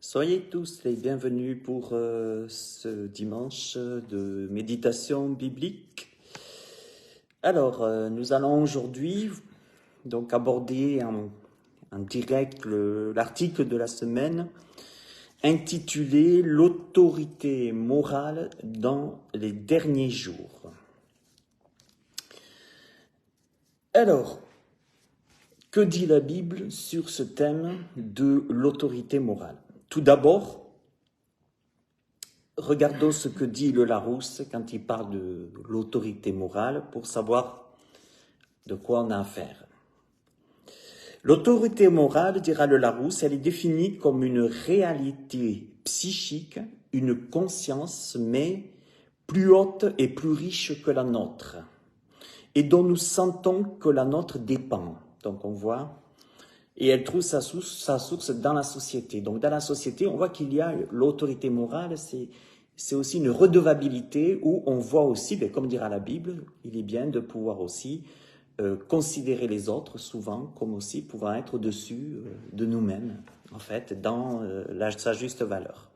Soyez tous les bienvenus pour ce dimanche de méditation biblique. Alors, nous allons aujourd'hui donc aborder en direct l'article de la semaine intitulé « L'autorité morale dans les derniers jours ». Alors, que dit la Bible sur ce thème de l'autorité morale ? Tout d'abord, regardons ce que dit le Larousse quand il parle de l'autorité morale pour savoir de quoi on a affaire. L'autorité morale, dira le Larousse, elle est définie comme une réalité psychique, une conscience, mais plus haute et plus riche que la nôtre, et dont nous sentons que la nôtre dépend. Donc on voit, et elle trouve sa source dans la société. Donc dans la société, on voit qu'il y a l'autorité morale, c'est aussi une redevabilité où on voit aussi, comme dira la Bible, il est bien de pouvoir aussi considérer les autres souvent comme aussi pouvant être au-dessus de nous-mêmes, en fait, dans sa juste valeur.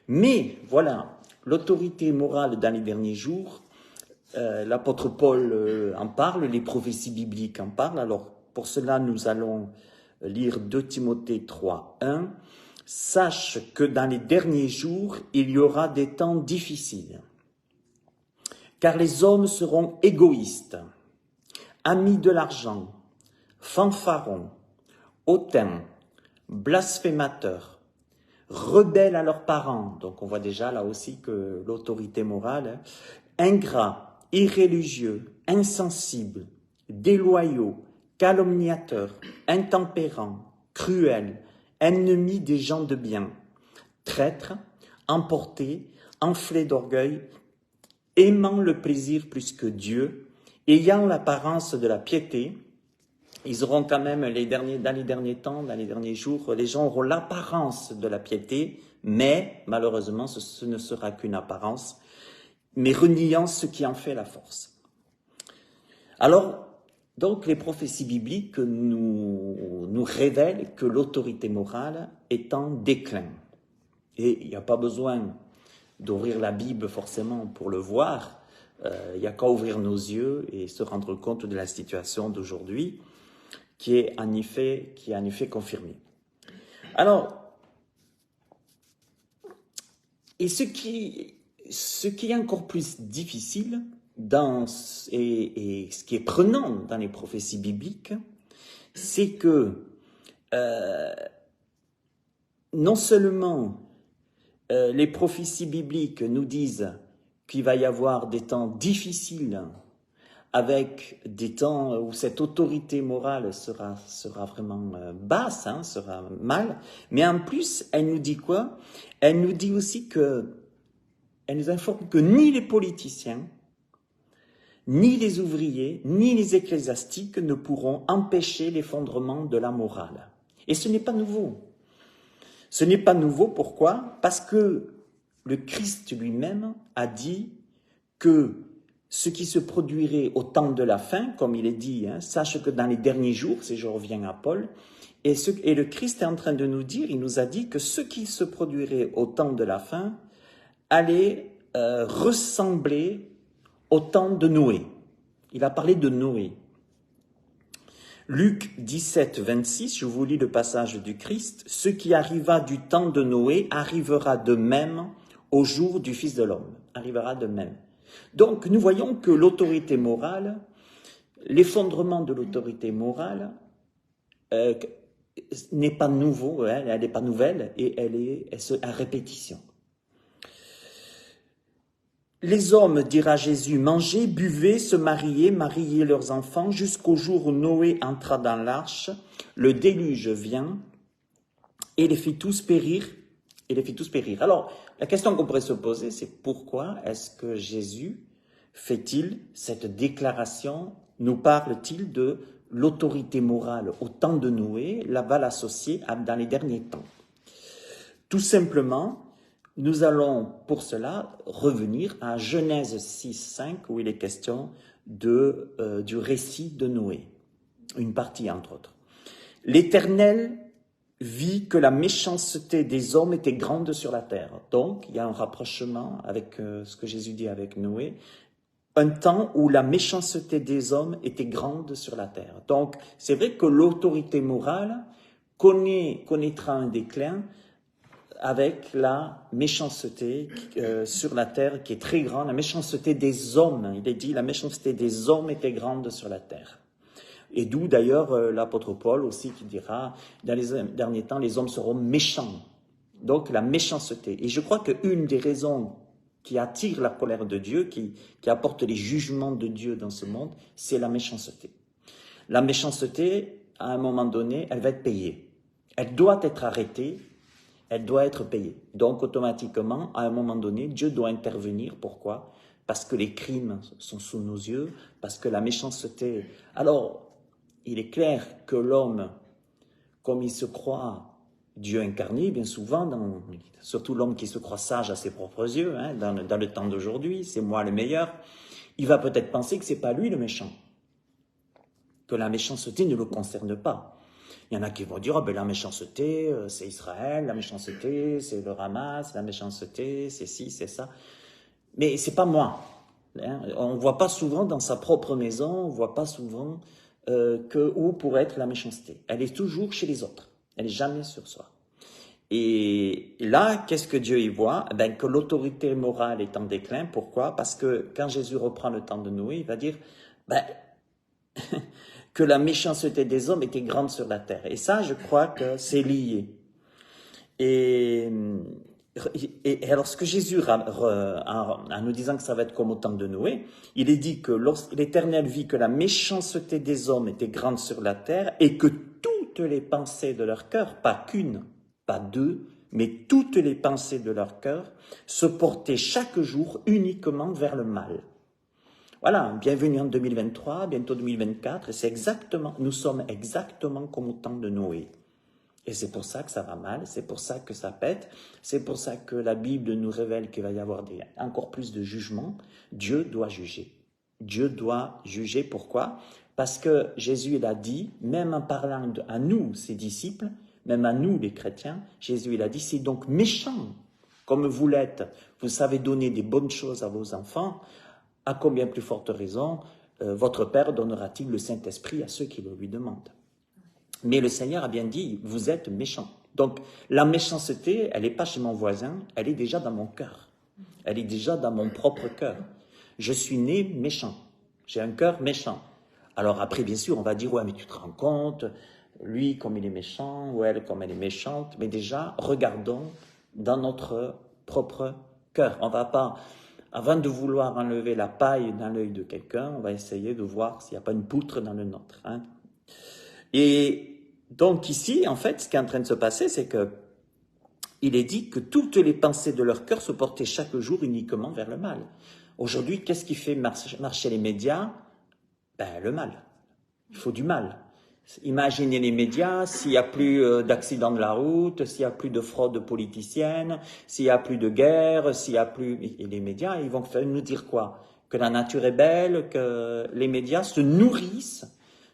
Mais voilà, l'autorité morale dans les derniers jours, l'apôtre Paul en parle, les prophéties bibliques en parlent. Alors pour cela, nous allons lire 2 Timothée 3, 1. « Sache que dans les derniers jours, il y aura des temps difficiles, car les hommes seront égoïstes, amis de l'argent, fanfarons, hautains, blasphémateurs, rebelles à leurs parents. » Donc on voit déjà là aussi que l'autorité morale, ingrats, irréligieux, insensibles, déloyaux, calomniateurs, intempérants, cruels, ennemis des gens de bien, traîtres, emportés, enflés d'orgueil, aimant le plaisir plus que Dieu, ayant l'apparence de la piété. Ils auront quand même, dans les derniers temps, dans les derniers jours, les gens auront l'apparence de la piété, mais malheureusement, ce ne sera qu'une apparence, mais reniant ce qui en fait la force. Alors, donc, les prophéties bibliques nous révèlent que l'autorité morale est en déclin. Et il n'y a pas besoin d'ouvrir la Bible forcément pour le voir. Il n'y a qu'à ouvrir nos yeux et se rendre compte de la situation d'aujourd'hui qui est en effet confirmée. Alors, et ce qui est encore plus difficile, et ce qui est prenant dans les prophéties bibliques, c'est que non seulement les prophéties bibliques nous disent qu'il va y avoir des temps difficiles, avec des temps où cette autorité morale sera vraiment basse, sera mal, mais en plus, elle nous dit quoi? Elle nous dit aussi elle nous informe que ni les politiciens, ni les ouvriers, ni les ecclésiastiques ne pourront empêcher l'effondrement de la morale. Et ce n'est pas nouveau. Ce n'est pas nouveau, pourquoi? Parce que le Christ lui-même a dit que ce qui se produirait au temps de la fin, comme il est dit, sache que dans les derniers jours, si je reviens à Paul, et le Christ est en train de nous dire, il nous a dit que ce qui se produirait au temps de la fin allait ressembler au temps de Noé. Il a parlé de Noé. Luc 17, 26, je vous lis le passage du Christ. « Ce qui arriva du temps de Noé arrivera de même au jour du Fils de l'homme. » Arrivera de même. Donc, nous voyons que l'autorité morale, l'effondrement de l'autorité morale n'est pas nouveau, elle n'est pas nouvelle et elle est à répétition. Les hommes, dira Jésus, mangeaient, buvaient, se mariaient, mariaient leurs enfants, jusqu'au jour où Noé entra dans l'arche. Le déluge vient et les fit tous périr. Alors, la question qu'on pourrait se poser, c'est pourquoi est-ce que Jésus fait-il cette déclaration, nous parle-t-il de l'autorité morale au temps de Noé, là-bas l'associer dans les derniers temps? Tout simplement, nous allons pour cela revenir à Genèse 6, 5, où il est question du récit de Noé, une partie entre autres. « L'Éternel vit que la méchanceté des hommes était grande sur la terre. Donc, il y a un rapprochement avec ce que Jésus dit avec Noé. Un temps où la méchanceté des hommes était grande sur la terre. Donc, c'est vrai que l'autorité morale connaîtra un déclin avec la méchanceté sur la terre qui est très grande, la méchanceté des hommes. Il est dit la méchanceté des hommes était grande sur la terre. Et d'où d'ailleurs l'apôtre Paul aussi qui dira, dans les derniers temps, les hommes seront méchants. Donc la méchanceté. Et je crois qu'une des raisons qui attire la colère de Dieu, qui apporte les jugements de Dieu dans ce monde, c'est la méchanceté. La méchanceté, à un moment donné, elle va être payée. Elle doit être arrêtée, elle doit être payée. Donc automatiquement, à un moment donné, Dieu doit intervenir. Pourquoi? Parce que les crimes sont sous nos yeux, parce que la méchanceté... Alors, il est clair que l'homme, comme il se croit Dieu incarné, bien souvent, surtout l'homme qui se croit sage à ses propres yeux, hein, dans le temps d'aujourd'hui, c'est moi le meilleur, il va peut-être penser que c'est pas lui le méchant, que la méchanceté ne le concerne pas. Il y en a qui vont dire, oh, ben, la méchanceté, c'est Israël, la méchanceté, c'est le Hamas, la méchanceté, c'est ci, c'est ça. Mais c'est pas moi. Hein. On ne voit pas souvent dans sa propre maison, on ne voit pas souvent où pourrait être la méchanceté. Elle est toujours chez les autres. Elle n'est jamais sur soi. Et là, qu'est-ce que Dieu y voit? Ben, que l'autorité morale est en déclin. Pourquoi? Parce que quand Jésus reprend le temps de Noé, il va dire ben, que la méchanceté des hommes était grande sur la terre. Et ça, je crois que c'est lié. Et alors, ce que Jésus, en nous disant que ça va être comme au temps de Noé, il est dit que l'Éternel vit que la méchanceté des hommes était grande sur la terre et que toutes les pensées de leur cœur, pas qu'une, pas deux, mais toutes les pensées de leur cœur se portaient chaque jour uniquement vers le mal. Voilà, bienvenue en 2023, bientôt 2024, et c'est exactement, nous sommes exactement comme au temps de Noé. Et c'est pour ça que ça va mal, c'est pour ça que ça pète, c'est pour ça que la Bible nous révèle qu'il va y avoir encore plus de jugements. Dieu doit juger. Dieu doit juger, pourquoi? Parce que Jésus il a dit, même en parlant à nous, ses disciples, même à nous les chrétiens, Jésus il a dit, c'est donc méchant, comme vous l'êtes, vous savez donner des bonnes choses à vos enfants, à combien plus forte raison, votre Père donnera-t-il le Saint-Esprit à ceux qui le lui demandent. Mais le Seigneur a bien dit, vous êtes méchants. Donc, la méchanceté, elle n'est pas chez mon voisin, elle est déjà dans mon cœur. Elle est déjà dans mon propre cœur. Je suis né méchant. J'ai un cœur méchant. Alors après, bien sûr, on va dire, ouais, mais tu te rends compte, lui, comme il est méchant, ou elle, comme elle est méchante. Mais déjà, regardons dans notre propre cœur. On va pas, avant de vouloir enlever la paille dans l'œil de quelqu'un, on va essayer de voir s'il n'y a pas une poutre dans le nôtre. Hein. Et donc ici, en fait, ce qui est en train de se passer, c'est que il est dit que toutes les pensées de leur cœur se portaient chaque jour uniquement vers le mal. Aujourd'hui, qu'est-ce qui fait marcher les médias? Ben, le mal. Il faut du mal. Imaginez les médias, s'il n'y a plus d'accidents de la route, s'il n'y a plus de fraude politicienne, s'il n'y a plus de guerre, s'il n'y a plus... Et les médias, ils vont nous dire quoi? Que la nature est belle, que les médias se nourrissent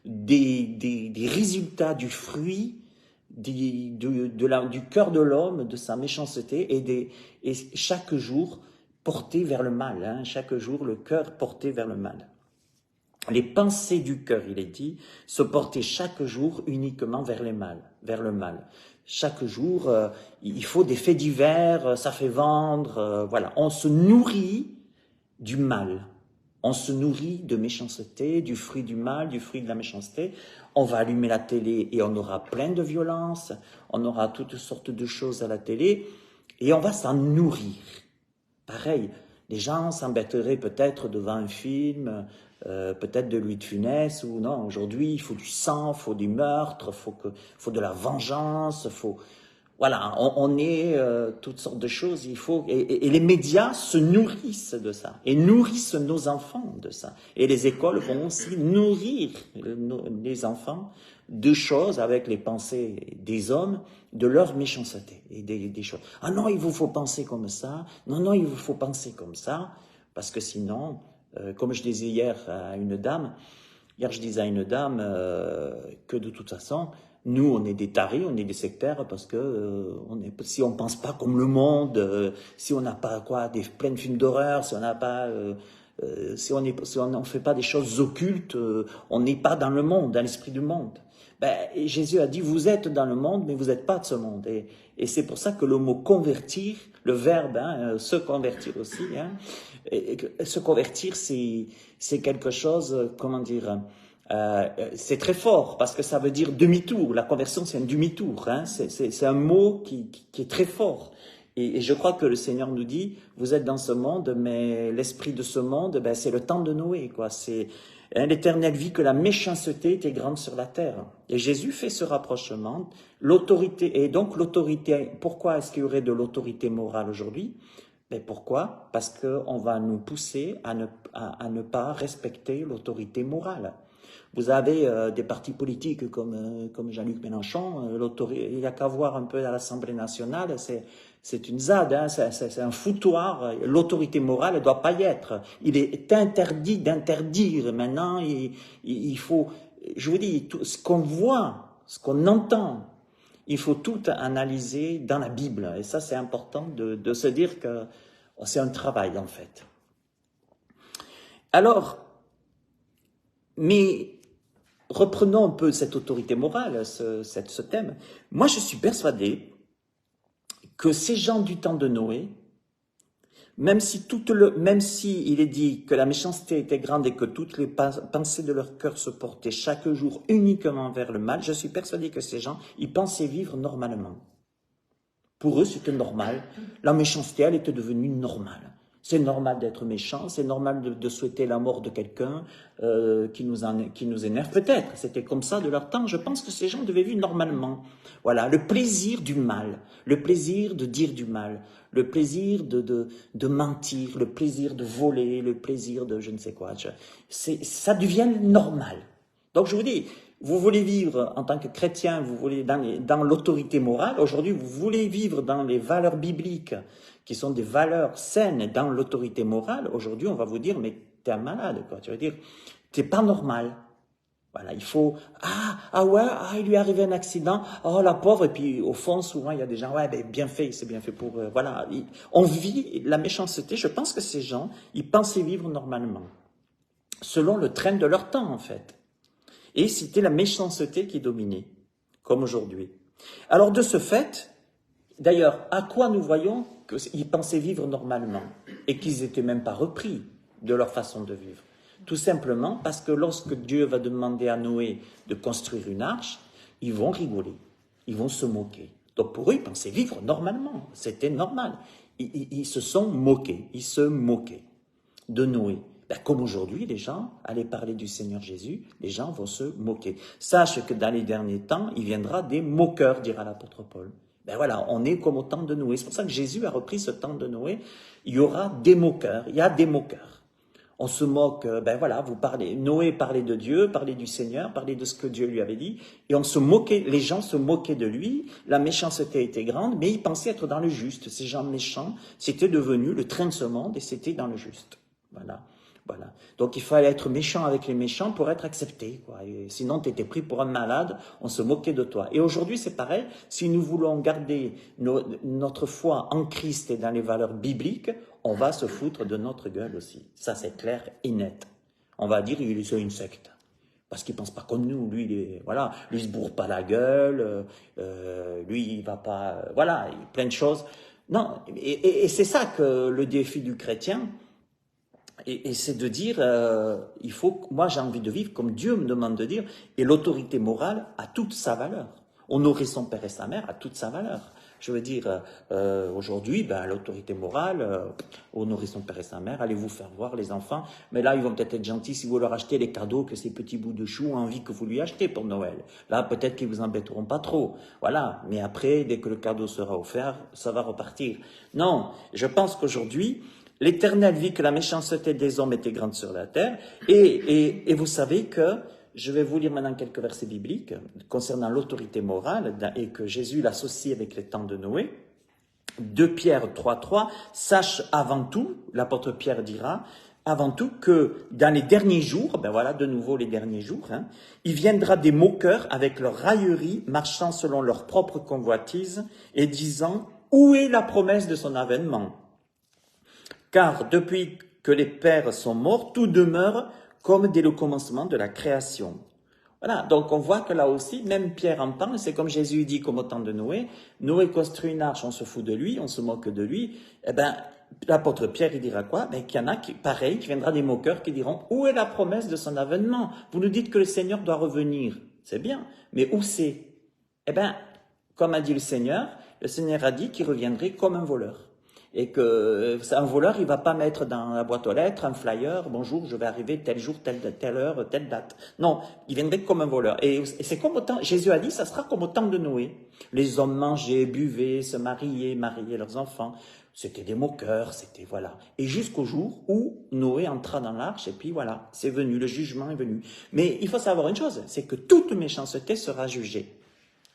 des résultats du fruit du cœur de l'homme, de sa méchanceté, et chaque jour porté vers le mal, hein, chaque jour le cœur porté vers le mal. Les pensées du cœur, il est dit, se portaient chaque jour uniquement vers le mal. Chaque jour, il faut des faits divers, ça fait vendre, voilà. On se nourrit du mal. On se nourrit de méchanceté, du fruit du mal, du fruit de la méchanceté. On va allumer la télé et on aura plein de violence, on aura toutes sortes de choses à la télé et on va s'en nourrir. Pareil, les gens s'embêteraient peut-être devant un film, peut-être de Louis de Funès, ou non, aujourd'hui il faut du sang, il faut du meurtre, faut de la vengeance, voilà, on est toutes sortes de choses, et les médias se nourrissent de ça, et nourrissent nos enfants de ça. Et les écoles vont aussi nourrir les enfants de choses avec les pensées des hommes, de leur méchanceté, et des choses. Ah non, il vous faut penser comme ça, non, il vous faut penser comme ça, parce que sinon, comme je disais hier je disais à une dame que de toute façon, Nous, on est des tarés, on est des sectaires parce que si on pense pas comme le monde, si on n'a pas plein de films d'horreur, si on n'a pas, si on fait pas des choses occultes, on n'est pas dans le monde, dans l'esprit du monde. Et Jésus a dit, vous êtes dans le monde, mais vous n'êtes pas de ce monde. Et c'est pour ça que le mot convertir, le verbe se convertir aussi, se convertir, c'est quelque chose, comment dire, c'est très fort parce que ça veut dire demi-tour. La conversion, c'est un demi-tour. C'est un mot qui est très fort. Et je crois que le Seigneur nous dit, vous êtes dans ce monde, mais l'esprit de ce monde, c'est le temps de Noé, quoi. C'est l'Éternel vit que la méchanceté était grande sur la terre. Et Jésus fait ce rapprochement. L'autorité, et donc l'autorité, pourquoi est-ce qu'il y aurait de l'autorité morale aujourd'hui? Pourquoi? Parce qu'on va nous pousser à ne pas respecter l'autorité morale. Vous avez des partis politiques comme Jean-Luc Mélenchon, il n'y a qu'à voir un peu à l'Assemblée nationale, c'est une ZAD, c'est un foutoir. L'autorité morale ne doit pas y être. Il est interdit d'interdire. Maintenant, il faut, je vous dis, ce qu'on voit, ce qu'on entend, il faut tout analyser dans la Bible. Et ça, c'est important de se dire que c'est un travail, en fait. Alors, mais reprenons un peu cette autorité morale, ce thème. Moi, je suis persuadé que ces gens du temps de Noé, même si il est dit que la méchanceté était grande et que toutes les pensées de leur cœur se portaient chaque jour uniquement vers le mal, je suis persuadé que ces gens, ils pensaient vivre normalement. Pour eux, c'était normal. La méchanceté, elle était devenue normale. C'est normal d'être méchant, c'est normal de souhaiter la mort de quelqu'un qui nous énerve. Peut-être, c'était comme ça de leur temps. Je pense que ces gens devaient vivre normalement. Voilà, le plaisir du mal, le plaisir de dire du mal, le plaisir de mentir, le plaisir de voler, le plaisir de je ne sais quoi. Ça devient normal. Donc je vous dis, vous voulez vivre en tant que chrétien, vous voulez dans l'autorité morale. Aujourd'hui, vous voulez vivre dans les valeurs bibliques, qui sont des valeurs saines dans l'autorité morale. Aujourd'hui, on va vous dire, mais t'es un malade, quoi. Tu veux dire, t'es pas normal. Voilà, il faut, il lui est arrivé un accident, oh la pauvre, et puis au fond, souvent, il y a des gens, bien fait, c'est bien fait pour, voilà. On vit la méchanceté, je pense que ces gens, ils pensaient vivre normalement, selon le train de leur temps, en fait. Et c'était la méchanceté qui dominait, comme aujourd'hui. Alors de ce fait, d'ailleurs, à quoi nous voyons qu'ils pensaient vivre normalement et qu'ils n'étaient même pas repris de leur façon de vivre? Tout simplement parce que lorsque Dieu va demander à Noé de construire une arche, ils vont rigoler, ils vont se moquer. Donc pour eux, ils pensaient vivre normalement, c'était normal. Ils se sont moqués, ils se moquaient de Noé. Comme aujourd'hui, les gens allaient parler du Seigneur Jésus, les gens vont se moquer. Sache que dans les derniers temps, il viendra des moqueurs, dira l'apôtre Paul. Voilà, on est comme au temps de Noé. C'est pour ça que Jésus a repris ce temps de Noé. Il y aura des moqueurs, il y a des moqueurs. On se moque, vous parlez, Noé parlait de Dieu, parlait du Seigneur, parlait de ce que Dieu lui avait dit, et on se moquait, les gens se moquaient de lui, la méchanceté était grande, mais ils pensaient être dans le juste. Ces gens méchants, c'était devenu le train de ce monde, et c'était dans le juste. Voilà. Donc il fallait être méchant avec les méchants pour être accepté, quoi. Et sinon tu étais pris pour un malade, on se moquait de toi. Et aujourd'hui c'est pareil, si nous voulons garder notre foi en Christ et dans les valeurs bibliques, on va se foutre de notre gueule aussi. Ça c'est clair et net. On va dire il est une secte. Parce qu'il ne pense pas comme nous, lui il se bourre pas la gueule, lui il va pas, plein de choses. Non, et c'est ça que le défi du chrétien. Et c'est de dire, moi j'ai envie de vivre comme Dieu me demande de dire, et l'autorité morale a toute sa valeur. Honorer son père et sa mère a toute sa valeur. Je veux dire, aujourd'hui, l'autorité morale, honorer son père et sa mère, allez vous faire voir les enfants, mais là ils vont peut-être être gentils si vous leur achetez les cadeaux que ces petits bouts de chou ont envie que vous lui achetez pour Noël. Là peut-être qu'ils vous embêteront pas trop. Voilà, mais après, dès que le cadeau sera offert, ça va repartir. Non, je pense qu'aujourd'hui, l'Éternel vit que la méchanceté des hommes était grande sur la terre, et vous savez que, je vais vous lire maintenant quelques versets bibliques concernant l'autorité morale, et que Jésus l'associe avec les temps de Noé. 2 Pierre 3.3, sache avant tout, l'apôtre Pierre dira, avant tout que dans les derniers jours, ben voilà de nouveau les derniers jours, il viendra des moqueurs avec leur raillerie, marchant selon leur propre convoitise et disant « Où est la promesse de son avènement ?» Car depuis que les pères sont morts, tout demeure comme dès le commencement de la création. Voilà, donc on voit que là aussi, même Pierre en parle, c'est comme Jésus dit comme au temps de Noé. Noé construit une arche, on se fout de lui, on se moque de lui. Eh ben, l'apôtre Pierre, il dira quoi? Ben, qu'il y en a qui, pareil, qui viendra des moqueurs qui diront, où est la promesse de son avènement? Vous nous dites que le Seigneur doit revenir. C'est bien, mais où c'est? Eh ben, comme a dit le Seigneur a dit qu'il reviendrait comme un voleur. Et que un voleur, il va pas mettre dans la boîte aux lettres un flyer, bonjour, je vais arriver tel jour, telle heure, telle date. Non, il viendrait comme un voleur. Et c'est comme au temps, Jésus a dit, ça sera comme au temps de Noé. Les hommes mangeaient, buvaient, se mariaient leurs enfants. C'était des moqueurs, c'était voilà. Et jusqu'au jour où Noé entra dans l'arche, et puis voilà, c'est venu, le jugement est venu. Mais il faut savoir une chose, c'est que toute méchanceté sera jugée.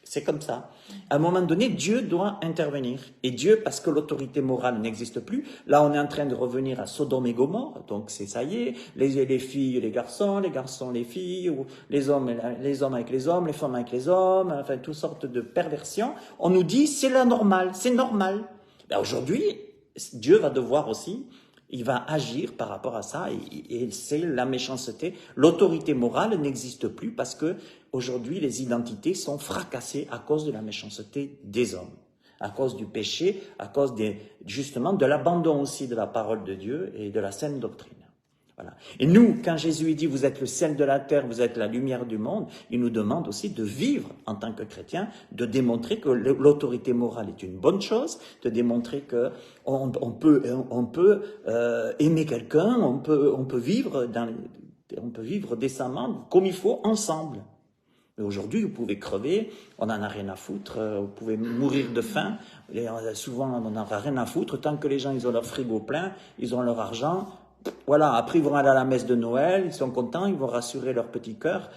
C'est comme ça. À un moment donné, Dieu doit intervenir. Et Dieu, parce que l'autorité morale n'existe plus, là on est en train de revenir à Sodome et Gomorrhe, donc c'est ça y est, les filles, les garçons, les filles, ou les hommes avec les hommes, les femmes avec les hommes, enfin toutes sortes de perversions. On nous dit c'est la normale, c'est normal. Ben, aujourd'hui, Dieu va devoir aussi, il va agir par rapport à ça, et c'est la méchanceté. L'autorité morale n'existe plus parce que aujourd'hui, les identités sont fracassées à cause de la méchanceté des hommes, à cause du péché, à cause justement de l'abandon aussi de la parole de Dieu et de la saine doctrine. Voilà. Et nous, quand Jésus dit « vous êtes le sel de la terre, vous êtes la lumière du monde », il nous demande aussi de vivre en tant que chrétiens, de démontrer que l'autorité morale est une bonne chose, de démontrer que on peut aimer quelqu'un, on peut vivre décemment comme il faut ensemble. Mais aujourd'hui, vous pouvez crever, on n'en a rien à foutre, vous pouvez mourir de faim, et souvent on n'en a rien à foutre, tant que les gens ils ont leur frigo plein, ils ont leur argent, voilà, après ils vont aller à la messe de Noël, ils sont contents, ils vont rassurer leur petit cœur,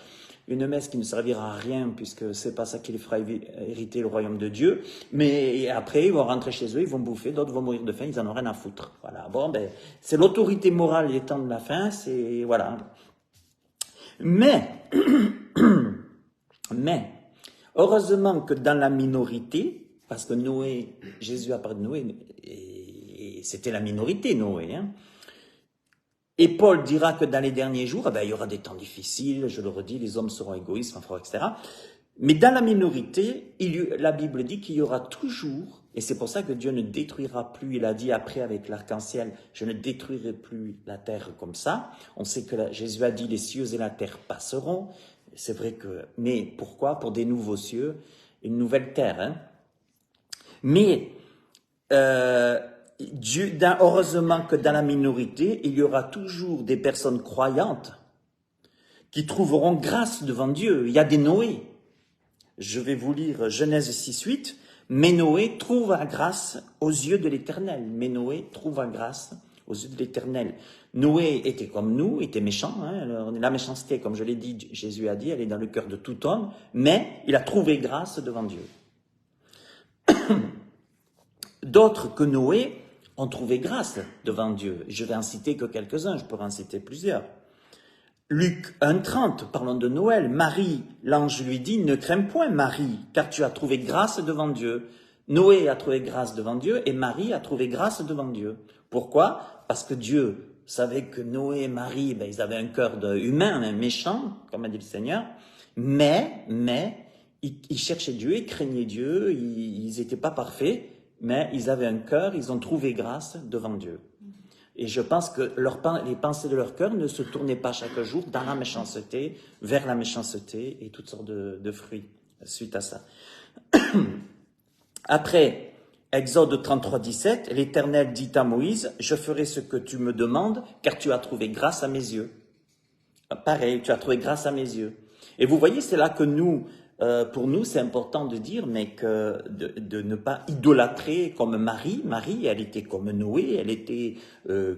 une messe qui ne servira à rien puisque c'est pas ça qui les fera hériter le royaume de Dieu, mais après ils vont rentrer chez eux, ils vont bouffer, d'autres vont mourir de faim, ils en ont rien à foutre. Voilà, bon ben, c'est l'autorité morale les temps de la fin, c'est, voilà. Mais, heureusement que dans la minorité, parce que Noé, Jésus a parlé de Noé, et c'était la minorité Noé, et Paul dira que dans les derniers jours, il y aura des temps difficiles, je le redis, les hommes seront égoïstes, etc. Mais dans la minorité, la Bible dit qu'il y aura toujours, et c'est pour ça que Dieu ne détruira plus, il a dit après avec l'arc-en-ciel, je ne détruirai plus la terre comme ça. On sait que Jésus a dit les cieux et la terre passeront. C'est vrai que, mais pourquoi? Pour des nouveaux cieux, une nouvelle terre. Mais heureusement que dans la minorité, il y aura toujours des personnes croyantes qui trouveront grâce devant Dieu. Il y a des Noé. Je vais vous lire Genèse 6:8. Mais Noé trouva grâce aux yeux de l'Éternel. Mais Noé trouva grâce aux yeux de l'Éternel. Noé était comme nous, était méchant. La méchanceté, comme je l'ai dit, Jésus a dit, elle est dans le cœur de tout homme. Mais il a trouvé grâce devant Dieu. D'autres que Noé ont trouvé grâce devant Dieu. Je vais en citer que quelques-uns, je pourrais en citer plusieurs. Luc 1,30, parlons de Noël. Marie, l'ange lui dit, ne crains point Marie, car tu as trouvé grâce devant Dieu. Noé a trouvé grâce devant Dieu et Marie a trouvé grâce devant Dieu. Pourquoi? Parce que Dieu savait que Noé et Marie, ils avaient un cœur humain, méchant, comme a dit le Seigneur, mais ils cherchaient Dieu, ils craignaient Dieu, ils n'étaient pas parfaits, mais ils avaient un cœur, ils ont trouvé grâce devant Dieu. Et je pense que les pensées de leur cœur ne se tournaient pas chaque jour dans la méchanceté, vers la méchanceté et toutes sortes de fruits suite à ça. Après, Exode 33:17, l'Éternel dit à Moïse, « Je ferai ce que tu me demandes, car tu as trouvé grâce à mes yeux. » Pareil, tu as trouvé grâce à mes yeux. Et vous voyez, c'est là que pour nous, c'est important de dire, mais de ne pas idolâtrer comme Marie. Marie, elle était comme Noé, elle était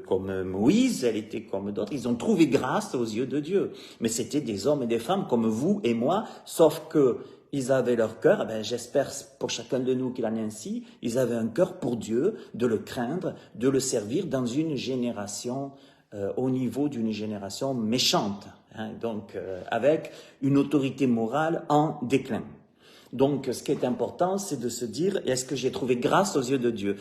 comme Moïse, elle était comme d'autres. Ils ont trouvé grâce aux yeux de Dieu. Mais c'était des hommes et des femmes comme vous et moi, sauf que ils avaient leur cœur, j'espère pour chacun de nous qu'il en est ainsi, ils avaient un cœur pour Dieu, de le craindre, de le servir dans une génération au niveau d'une génération méchante, hein, donc avec une autorité morale en déclin. Donc, ce qui est important, c'est de se dire, est-ce que j'ai trouvé grâce aux yeux de Dieu?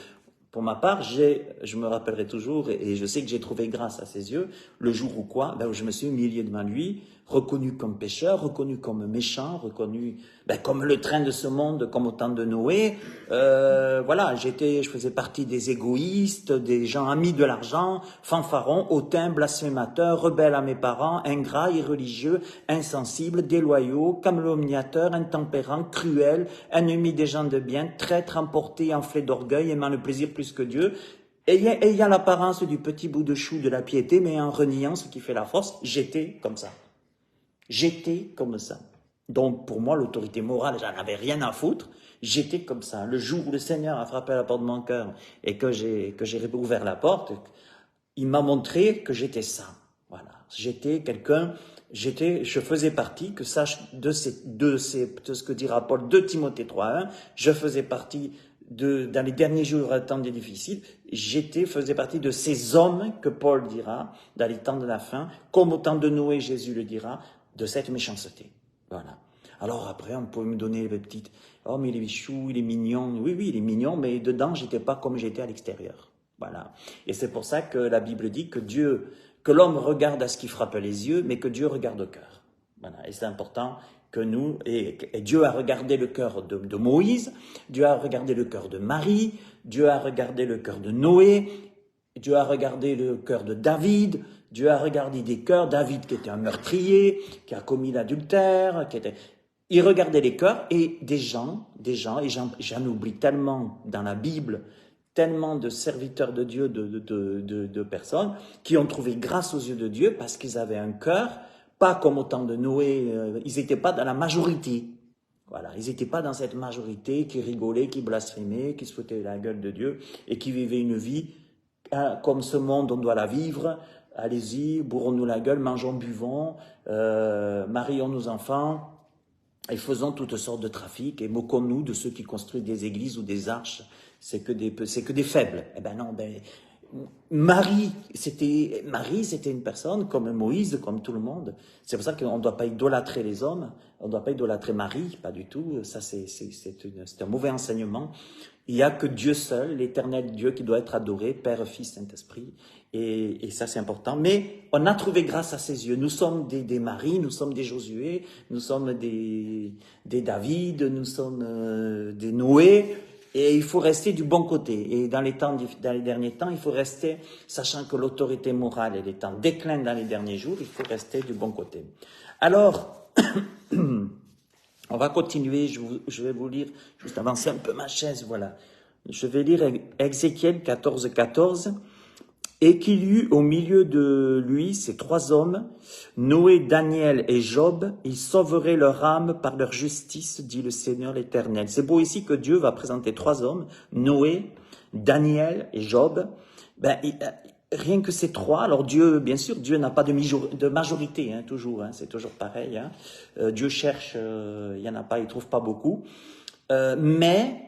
Pour ma part, je me rappellerai toujours, et je sais que j'ai trouvé grâce à ses yeux, le jour où quoi, où je me suis humilié devant lui, reconnu comme pécheur, reconnu comme méchant, reconnu comme le train de ce monde, comme au temps de Noé. Voilà, je faisais partie des égoïstes, des gens amis de l'argent, fanfarons, hautains, blasphémateurs, rebelles à mes parents, ingrats, irreligieux, insensibles, déloyaux, calomniateurs, intempérants, cruels, ennemis des gens de bien, traîtres, emportés, enflés d'orgueil, aimant le plaisir plus que Dieu, ayant l'apparence du petit bout de chou de la piété, mais en reniant ce qui fait la force. J'étais comme ça. J'étais comme ça. Donc, pour moi, l'autorité morale, j'en avais rien à foutre. J'étais comme ça. Le jour où le Seigneur a frappé à la porte de mon cœur et que j'ai ouvert la porte, il m'a montré que j'étais ça. Voilà. J'étais quelqu'un, je faisais partie, que sache de ce que dira Paul 2 Timothée 3:1, je faisais partie dans les derniers jours des temps difficiles, faisais partie de ces hommes que Paul dira dans les temps de la fin, comme au temps de Noé, Jésus le dira, de cette méchanceté. Voilà. Alors après, on peut me donner les petites, oh mais il est chou, il est mignon. Oui, il est mignon, mais dedans, j'étais pas comme j'étais à l'extérieur. Voilà. Et c'est pour ça que la Bible dit que l'homme regarde à ce qui frappe les yeux, mais que Dieu regarde au cœur. Voilà. Et c'est important que nous, et Dieu a regardé le cœur de Moïse, Dieu a regardé le cœur de Marie, Dieu a regardé le cœur de Noé, Dieu a regardé le cœur de David, Dieu a regardé des cœurs, David qui était un meurtrier, qui a commis l'adultère, il regardait les cœurs et des gens, et j'en oublie tellement dans la Bible, tellement de serviteurs de Dieu, de personnes, qui ont trouvé grâce aux yeux de Dieu parce qu'ils avaient un cœur, pas comme au temps de Noé, ils n'étaient pas dans la majorité. Voilà, ils n'étaient pas dans cette majorité qui rigolait, qui blasphémait, qui se foutait la gueule de Dieu et qui vivait une vie comme ce monde, on doit la vivre. Allez-y, bourrons-nous la gueule, mangeons, buvons, marions nos enfants et faisons toutes sortes de trafics et moquons-nous de ceux qui construisent des églises ou des arches. C'est que des faibles. Eh ben non, Marie, c'était une personne comme Moïse, comme tout le monde. C'est pour ça qu'on ne doit pas idolâtrer les hommes, on ne doit pas idolâtrer Marie, pas du tout. Ça, c'est un mauvais enseignement. Il n'y a que Dieu seul, l'éternel Dieu, qui doit être adoré, Père, Fils, Saint-Esprit. Et ça, c'est important. Mais on a trouvé grâce à ses yeux. Nous sommes des Marie, nous sommes des Josué, nous sommes des David, nous sommes des Noé. Et il faut rester du bon côté. Et dans les derniers temps, il faut rester, sachant que l'autorité morale, elle est en déclin dans les derniers jours, il faut rester du bon côté. Alors, on va continuer, je vais vous lire, juste avancer un peu ma chaise, voilà. Je vais lire Ézéchiel 14:14. Et qu'il y eut au milieu de lui ces trois hommes, Noé, Daniel et Job, ils sauveraient leur âme par leur justice, dit le Seigneur l'Éternel. C'est beau ici que Dieu va présenter trois hommes, Noé, Daniel et Job. Rien que ces trois, alors Dieu, bien sûr, Dieu n'a pas de majorité, hein, toujours, hein, c'est toujours pareil. Hein. Dieu cherche, il n'y en a pas, il ne trouve pas beaucoup. Mais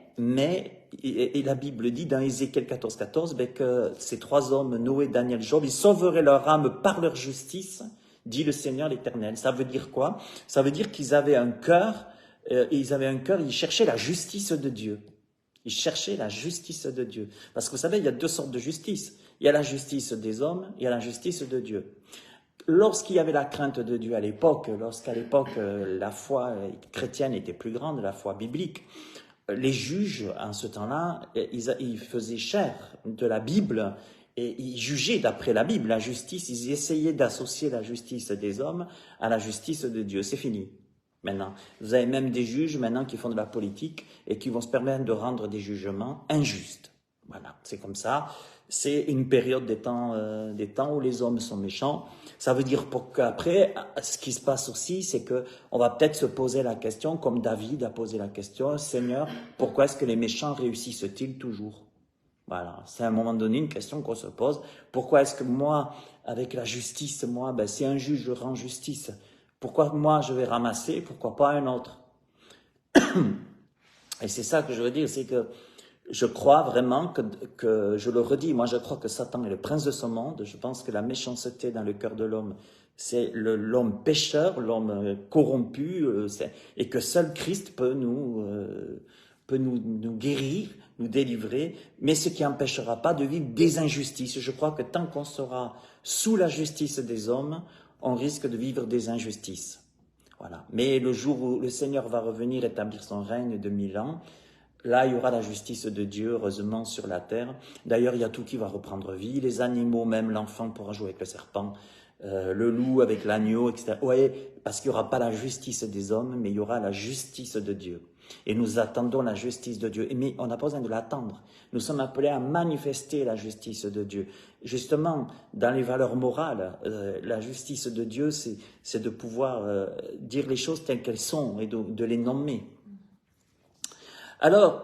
et la Bible dit dans Ézéchiel 14:14 que ces trois hommes, Noé, Daniel, Job, ils sauveraient leur âme par leur justice, dit le Seigneur l'Éternel. Ça veut dire quoi? Ça veut dire qu'ils avaient un cœur, ils cherchaient la justice de Dieu. Ils cherchaient la justice de Dieu. Parce que vous savez, il y a deux sortes de justice. Il y a la justice des hommes, il y a la justice de Dieu. Lorsqu'il y avait la crainte de Dieu à l'époque, lorsqu'à l'époque la foi chrétienne était plus grande, la foi biblique, les juges, en ce temps-là, ils faisaient chair de la Bible et ils jugeaient d'après la Bible. La justice, ils essayaient d'associer la justice des hommes à la justice de Dieu. C'est fini, maintenant. Vous avez même des juges, maintenant, qui font de la politique et qui vont se permettre de rendre des jugements injustes. Voilà, c'est comme ça. C'est une période des temps où les hommes sont méchants. Ça veut dire qu'après, ce qui se passe aussi, c'est que on va peut-être se poser la question, comme David a posé la question, Seigneur, pourquoi est-ce que les méchants réussissent-ils toujours? Voilà, c'est à un moment donné une question qu'on se pose. Pourquoi est-ce que moi, avec la justice, si un juge je rends justice, pourquoi moi je vais ramasser, pourquoi pas un autre? Et c'est ça que je veux dire, c'est que Je crois vraiment je le redis, moi je crois que Satan est le prince de ce monde. Je pense que la méchanceté dans le cœur de l'homme, c'est l'homme pécheur, l'homme corrompu, et que seul Christ peut nous guérir, nous délivrer, mais ce qui n'empêchera pas de vivre des injustices. Je crois que tant qu'on sera sous la justice des hommes, on risque de vivre des injustices. Voilà. Mais le jour où le Seigneur va revenir établir son règne de 1000 ans, là, il y aura la justice de Dieu, heureusement, sur la terre. D'ailleurs, il y a tout qui va reprendre vie. Les animaux, même l'enfant pourra jouer avec le serpent, le loup avec l'agneau, etc. Oui, parce qu'il n'y aura pas la justice des hommes, mais il y aura la justice de Dieu. Et nous attendons la justice de Dieu. Mais on n'a pas besoin de l'attendre. Nous sommes appelés à manifester la justice de Dieu. Justement, dans les valeurs morales, la justice de Dieu, c'est de pouvoir dire les choses telles qu'elles sont et de les nommer. Alors,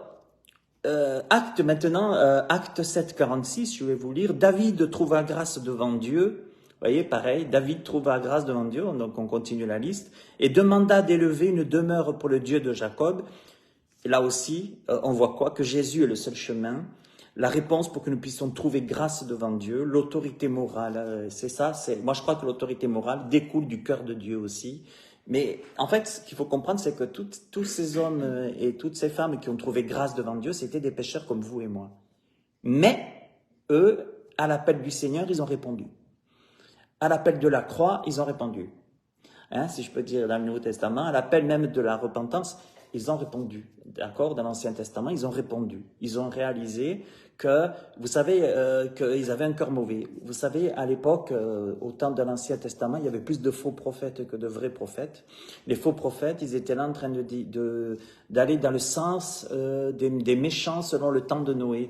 acte 7,46, je vais vous lire. David trouva grâce devant Dieu. Vous voyez, pareil, David trouva grâce devant Dieu, donc on continue la liste, et demanda d'élever une demeure pour le Dieu de Jacob. Et là aussi, on voit quoi? Que Jésus est le seul chemin. La réponse pour que nous puissions trouver grâce devant Dieu, l'autorité morale, c'est ça. Moi, je crois que l'autorité morale découle du cœur de Dieu aussi. Mais en fait, ce qu'il faut comprendre, c'est que tous ces hommes et toutes ces femmes qui ont trouvé grâce devant Dieu, c'était des pécheurs comme vous et moi. Mais eux, à l'appel du Seigneur, ils ont répondu. À l'appel de la croix, ils ont répondu. Hein, si je peux dire dans le Nouveau Testament, à l'appel même de la repentance, ils ont répondu. D'accord? Dans l'Ancien Testament, ils ont répondu. Ils ont réalisé que, vous savez, qu'ils avaient un cœur mauvais. Vous savez, à l'époque, au temps de l'Ancien Testament, il y avait plus de faux prophètes que de vrais prophètes. Les faux prophètes, ils étaient là en train d'aller dans le sens des méchants selon le temps de Noé.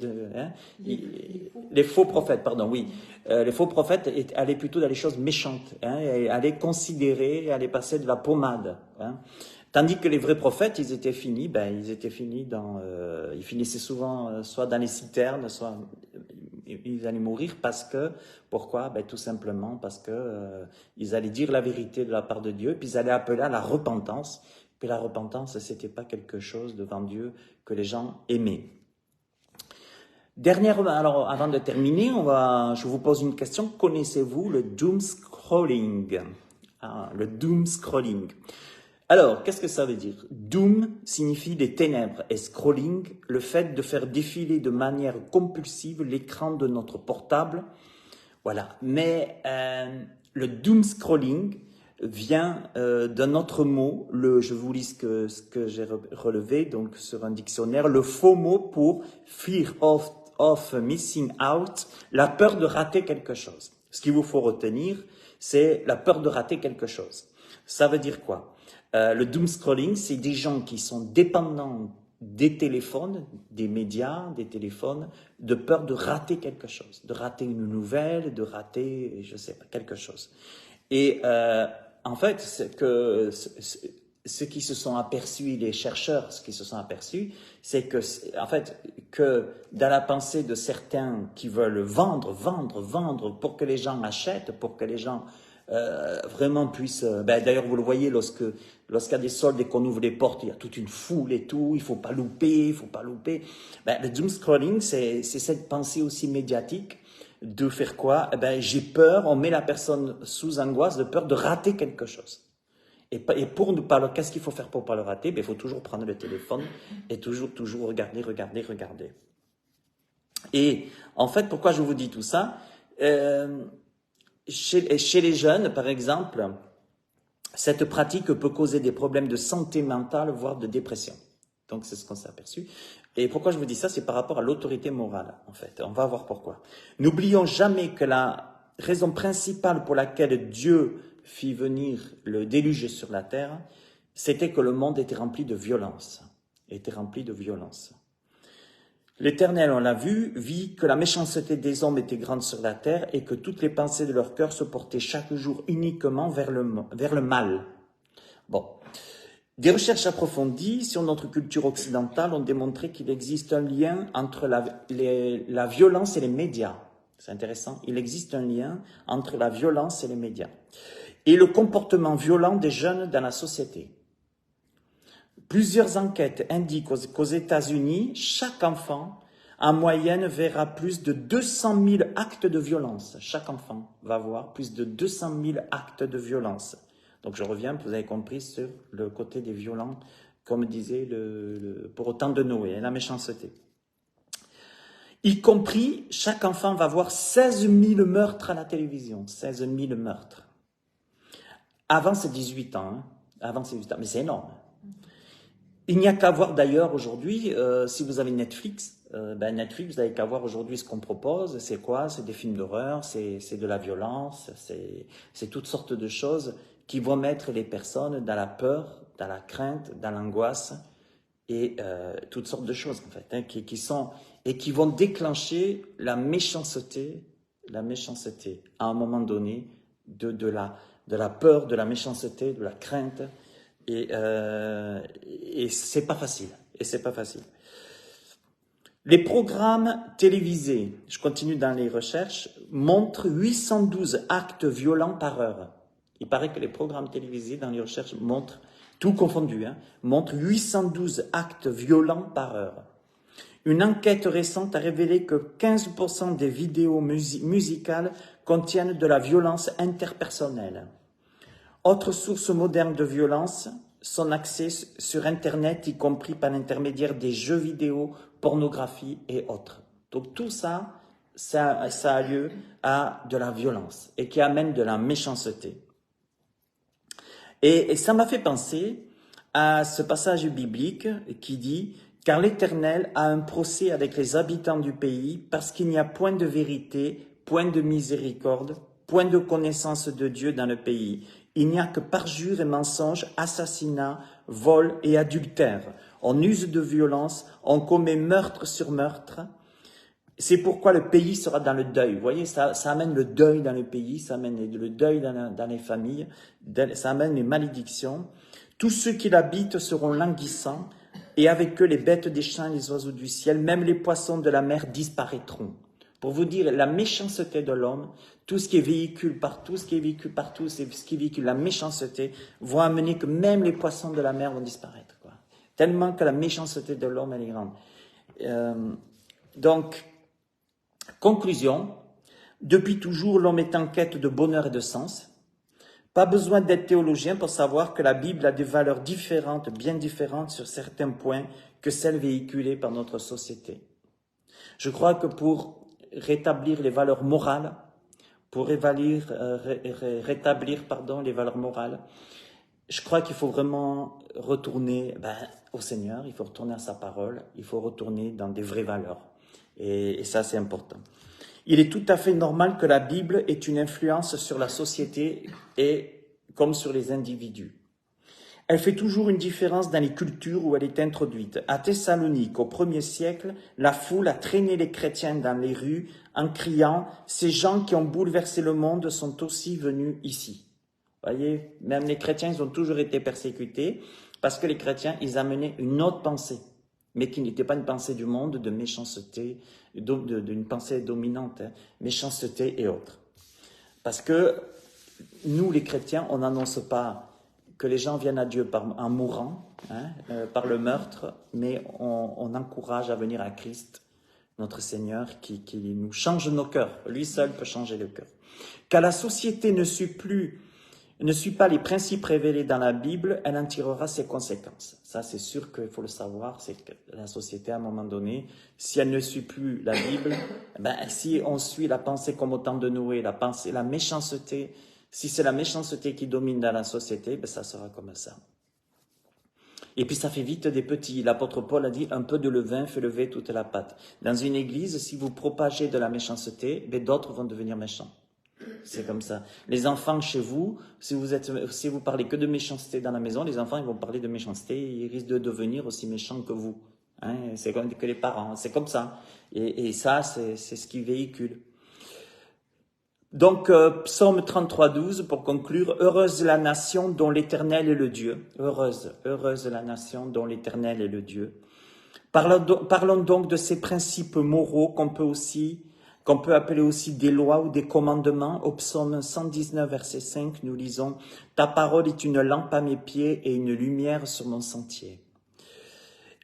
Les faux prophètes, pardon, oui. Les faux prophètes allaient plutôt dans les choses méchantes, et allaient considérer, allaient passer de la pommade. Tandis que les vrais prophètes, ils étaient finis ils finissaient souvent soit dans les citernes, soit ils allaient mourir pourquoi? Tout simplement parce que ils allaient dire la vérité de la part de Dieu, puis ils allaient appeler à la repentance. Puis la repentance, c'était pas quelque chose devant Dieu que les gens aimaient. Alors avant de terminer, je vous pose une question. Connaissez-vous le doom scrolling? Le doom scrolling. Alors, qu'est-ce que ça veut dire? Doom signifie les ténèbres et scrolling, le fait de faire défiler de manière compulsive l'écran de notre portable. Voilà. Mais le doom scrolling vient d'un autre mot. Je vous lis ce que j'ai relevé donc sur un dictionnaire. Le faux mot pour fear of missing out, la peur de rater quelque chose. Ce qu'il vous faut retenir, c'est la peur de rater quelque chose. Ça veut dire quoi? Le doom scrolling, c'est des gens qui sont dépendants des téléphones, des médias, des téléphones, de peur de rater quelque chose, de rater une nouvelle, de rater, je sais pas, quelque chose. Et en fait, ceux qui se sont aperçus, les chercheurs, ce qui se sont aperçus, c'est que, en fait, que dans la pensée de certains qui veulent vendre pour que les gens achètent, pour que les gens vraiment puissent. D'ailleurs, vous le voyez lorsqu'il y a des soldes et qu'on ouvre les portes, il y a toute une foule et tout. Il faut pas louper. Le doom scrolling, c'est cette pensée aussi médiatique de faire quoi? J'ai peur. On met la personne sous angoisse de peur de rater quelque chose. Et pour ne pas qu'est-ce qu'il faut faire pour pas le rater? Il faut toujours prendre le téléphone et toujours regarder. Et en fait, pourquoi je vous dis tout ça? Chez les jeunes, par exemple, cette pratique peut causer des problèmes de santé mentale, voire de dépression. Donc, c'est ce qu'on s'est aperçu. Et pourquoi je vous dis ça? C'est par rapport à l'autorité morale, en fait. On va voir pourquoi. N'oublions jamais que la raison principale pour laquelle Dieu fit venir le déluge sur la terre, c'était que le monde était rempli de violence. L'Éternel, on l'a vu, vit que la méchanceté des hommes était grande sur la terre et que toutes les pensées de leur cœur se portaient chaque jour uniquement vers le mal. Bon. Des recherches approfondies sur notre culture occidentale ont démontré qu'il existe un lien entre la violence et les médias. C'est intéressant. Il existe un lien entre la violence et les médias. Et le comportement violent des jeunes dans la société. Plusieurs enquêtes indiquent qu'aux États-Unis, chaque enfant en moyenne, verra plus de 200 000 actes de violence. Chaque enfant va voir plus de 200 000 actes de violence. Donc je reviens, vous avez compris, sur le côté des violents, comme disait pour autant de Noé, la méchanceté. Y compris, chaque enfant va voir 16 000 meurtres à la télévision, 16 000 meurtres. Avant ses 18 ans, hein. Avant ses 18 ans, mais c'est énorme. Il n'y a qu'à voir d'ailleurs aujourd'hui, si vous avez Netflix, Netflix, vous n'avez qu'à voir aujourd'hui ce qu'on propose. C'est quoi? C'est des films d'horreur, c'est de la violence, c'est toutes sortes de choses qui vont mettre les personnes dans la peur, dans la crainte, dans l'angoisse et toutes sortes de choses en fait, hein, qui vont déclencher la méchanceté à un moment donné de la peur, de la méchanceté, de la crainte et c'est pas facile. Les programmes télévisés, je continue dans les recherches, montrent 812 actes violents par heure. Il paraît que les programmes télévisés dans les recherches montrent, tout confondu, montrent 812 actes violents par heure. Une enquête récente a révélé que 15% des vidéos musicales contiennent de la violence interpersonnelle. Autre source moderne de violence, son accès sur Internet, y compris par l'intermédiaire des jeux vidéo, pornographie et autres. Donc tout ça a lieu à de la violence et qui amène de la méchanceté. Et ça m'a fait penser à ce passage biblique qui dit « Car l'Éternel a un procès avec les habitants du pays, parce qu'il n'y a point de vérité, point de miséricorde, point de connaissance de Dieu dans le pays. Il n'y a que parjure et mensonge, assassinat, vol et adultère. On use de violence, on commet meurtre sur meurtre. C'est pourquoi le pays sera dans le deuil. » Vous voyez, ça amène le deuil dans le pays, ça amène le deuil dans les familles, ça amène les malédictions. Tous ceux qui l'habitent seront languissants, et avec eux les bêtes des champs, les oiseaux du ciel, même les poissons de la mer disparaîtront. Pour vous dire la méchanceté de l'homme, tout ce qui véhicule partout, c'est ce qui véhicule la méchanceté, vont amener que même les poissons de la mer vont disparaître, quoi. Tellement que la méchanceté de l'homme, elle est grande. Donc, conclusion, depuis toujours, l'homme est en quête de bonheur et de sens. Pas besoin d'être théologien pour savoir que la Bible a des valeurs différentes, bien différentes sur certains points que celles véhiculées par notre société. Je crois que pour rétablir les valeurs morales, rétablir les valeurs morales, je crois qu'il faut vraiment retourner au Seigneur, il faut retourner à sa parole, il faut retourner dans des vraies valeurs. Et ça, c'est important. Il est tout à fait normal que la Bible ait une influence sur la société et comme sur les individus. Elle fait toujours une différence dans les cultures où elle est introduite. À Thessalonique, au 1er siècle, la foule a traîné les chrétiens dans les rues en criant « Ces gens qui ont bouleversé le monde sont aussi venus ici ». Vous voyez, même les chrétiens, ils ont toujours été persécutés parce que les chrétiens, ils amenaient une autre pensée, mais qui n'était pas une pensée du monde, de méchanceté, d'une pensée dominante, méchanceté et autres. Parce que nous, les chrétiens, on n'annonce pas que les gens viennent à Dieu en mourant, par le meurtre, mais on encourage à venir à Christ, notre Seigneur, qui nous change nos cœurs. Lui seul peut changer le cœur. Car la société ne suit pas les principes révélés dans la Bible, elle en tirera ses conséquences. Ça, c'est sûr qu'il faut le savoir, c'est que la société, à un moment donné, si elle ne suit plus la Bible, si on suit la pensée comme au temps de Noé, la méchanceté, si c'est la méchanceté qui domine dans la société, ça sera comme ça. Et puis ça fait vite des petits. L'apôtre Paul a dit, un peu de levain fait lever toute la pâte. Dans une église, si vous propagez de la méchanceté, d'autres vont devenir méchants. C'est comme ça. Les enfants chez vous, si vous parlez que de méchanceté dans la maison, les enfants ils vont parler de méchanceté, ils risquent de devenir aussi méchants que vous. C'est comme que les parents, c'est comme ça. Et ça, c'est ce qui véhicule. Donc, psaume 33, 12, pour conclure, « Heureuse la nation dont l'Éternel est le Dieu. » Heureuse la nation dont l'Éternel est le Dieu. Parlons donc de ces principes moraux qu'on peut appeler aussi des lois ou des commandements. Au psaume 119, verset 5, nous lisons « Ta parole est une lampe à mes pieds et une lumière sur mon sentier. »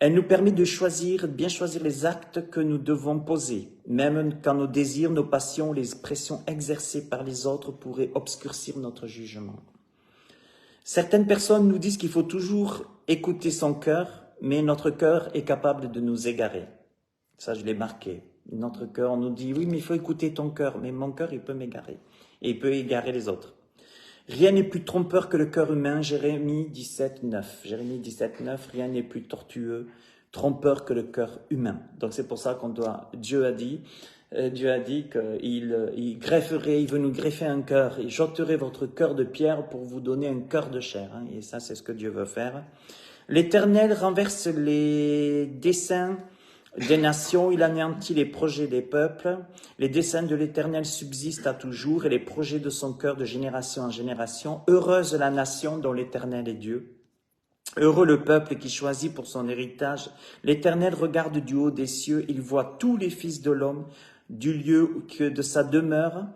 Elle nous permet de choisir, bien choisir les actes que nous devons poser, même quand nos désirs, nos passions, les pressions exercées par les autres pourraient obscurcir notre jugement. Certaines personnes nous disent qu'il faut toujours écouter son cœur, mais notre cœur est capable de nous égarer. Ça, je l'ai marqué. Notre cœur, on nous dit, oui, mais il faut écouter ton cœur, mais mon cœur, il peut m'égarer, et il peut égarer les autres. Rien n'est plus trompeur que le cœur humain, Jérémie 17,9. Jérémie 17,9, rien n'est plus tortueux, trompeur que le cœur humain. Donc c'est pour ça qu'on doit, Dieu a dit qu'il grefferait, il veut nous greffer un cœur, et j'ôterai votre cœur de pierre pour vous donner un cœur de chair. Hein, et ça, c'est ce que Dieu veut faire. L'Éternel renverse les desseins des nations, il anéantit les projets des peuples. Les desseins de l'Éternel subsistent à toujours et les projets de son cœur de génération en génération. Heureuse la nation dont l'Éternel est Dieu. Heureux le peuple qui choisit pour son héritage. L'Éternel regarde du haut des cieux, il voit tous les fils de l'homme du lieu de sa demeure.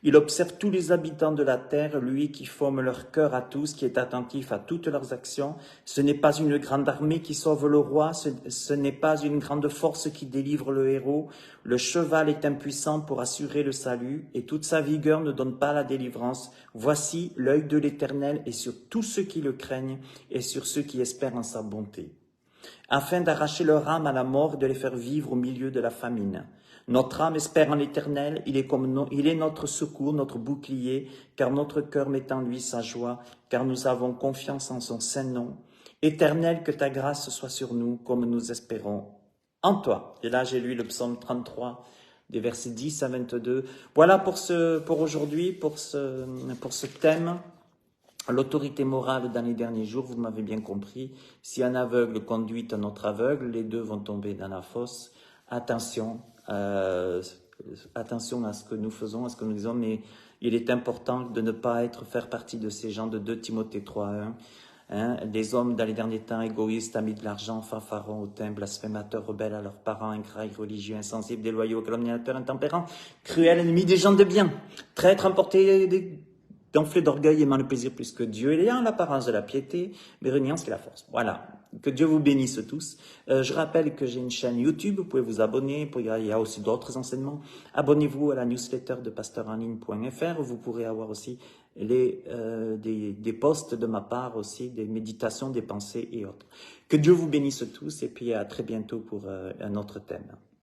Il observe tous les habitants de la terre, lui qui forme leur cœur à tous, qui est attentif à toutes leurs actions. Ce n'est pas une grande armée qui sauve le roi, ce n'est pas une grande force qui délivre le héros. Le cheval est impuissant pour assurer le salut, et toute sa vigueur ne donne pas la délivrance. Voici, l'œil de l'Éternel est sur tous ceux qui le craignent, et sur ceux qui espèrent en sa bonté, afin d'arracher leur âme à la mort et de les faire vivre au milieu de la famine. Notre âme espère en l'Éternel, il est notre secours, notre bouclier, car notre cœur met en lui sa joie, car nous avons confiance en son saint nom. Éternel, que ta grâce soit sur nous, comme nous espérons en toi. Et là, j'ai lu le psaume 33, des versets 10 à 22. Voilà pour aujourd'hui, pour ce thème. L'autorité morale dans les derniers jours, vous m'avez bien compris. Si un aveugle conduit un autre aveugle, les deux vont tomber dans la fosse. Attention à ce que nous faisons, à ce que nous disons, mais il est important de ne pas faire partie de ces gens de 2 Timothée 3:1. Hein, des hommes dans les derniers temps égoïstes, amis de l'argent, fanfarons, hautains, blasphémateurs, rebelles à leurs parents, ingrats, irreligieux, insensibles, déloyaux, calomniateurs, intempérants, cruels, ennemis des gens de bien, traîtres, emportés d'enflés d'orgueil, aimant le plaisir plus que Dieu, ayant l'apparence de la piété, mais reniant ce qui est la force. Voilà. Que Dieu vous bénisse tous. Je rappelle que j'ai une chaîne YouTube, vous pouvez vous abonner, il y a aussi d'autres enseignements. Abonnez-vous à la newsletter de pasteurenligne.fr, vous pourrez avoir aussi des posts de ma part aussi, des méditations, des pensées et autres. Que Dieu vous bénisse tous et puis à très bientôt pour un autre thème.